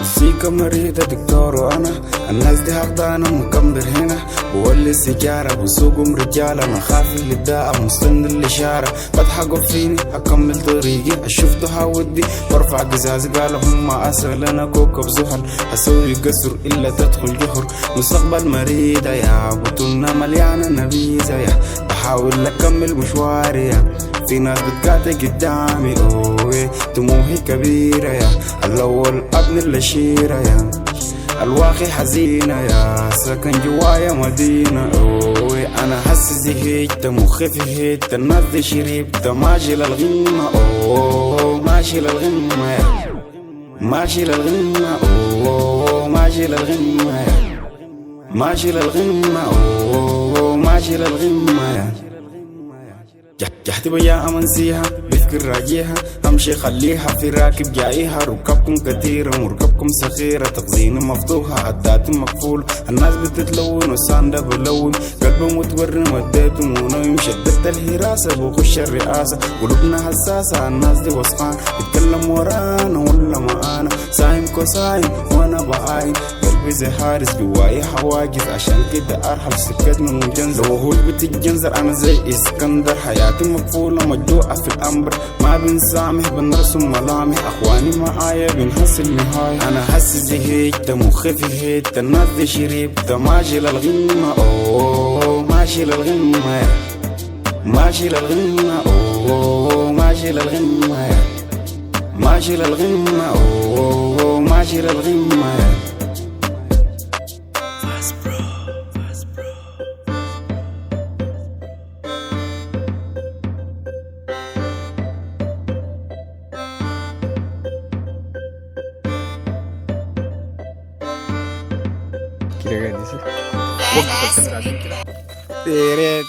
السيكة مريضة دكتور وانا الناس دي هقدانا مكمبر هنا بولي السجارة بسوقهم رجالة انا خاف اللي داء مستند الاشارة بضحكوا فيني اكمل طريقي اشوفته هودي برفع قزاز قالوا هم اسهل انا كوكب زحل هسوي قصر الا تدخل جحر مستقبل مريضة يا بطولنا مليانة نبيذة يا بحاول اكمل مشواري يا في ناس بتقاطع قدامي اوه طموحي كبيرة يا الاول ابن الشيرة يا الواقع حزينة يا سكن جوايا مدينة اوه انا حاسس زهقت مخي في هيت الناس دي شربت ماشي للغمة اوه ماشي للغمة يا ماشي للغمة اوه ماشي للغمة يا ماشي للغمة اوه ماشي للغمة يا جحت بيا منسيها بفكر راجيها امشي خليها في راكب جايها ركبكم كتيرة مركبكم سخيرة تخزين مفتوحة عدات مقفول الناس بتتلون والساندة بلون قلبي متورم وديتم ونويم شدت الهراسة بخش الرئاسة قلوبنا حساسة الناس دي وسخان بتكلم ورانا ولا معانا سايم كوسايم وانا بعاين قلبي زي حارس جواي حواجز عشان كده ارحل سكتنا مجنزر وهول بتتجنزر انا زي اسكندر حياتي مقفولة مجدوعة في الأمر ما بنسامح بنرسم ملامح أخواني معايا بنحس النهاية أنا حاسس زهقت مخي في هيت الناس دي شربت ماشي للغمة أوه ماشي للغمة ماشي للغمة أوه ماشي للغمة ماشي للغمة أوه ماشي للغمة Kira ganesi. Teret.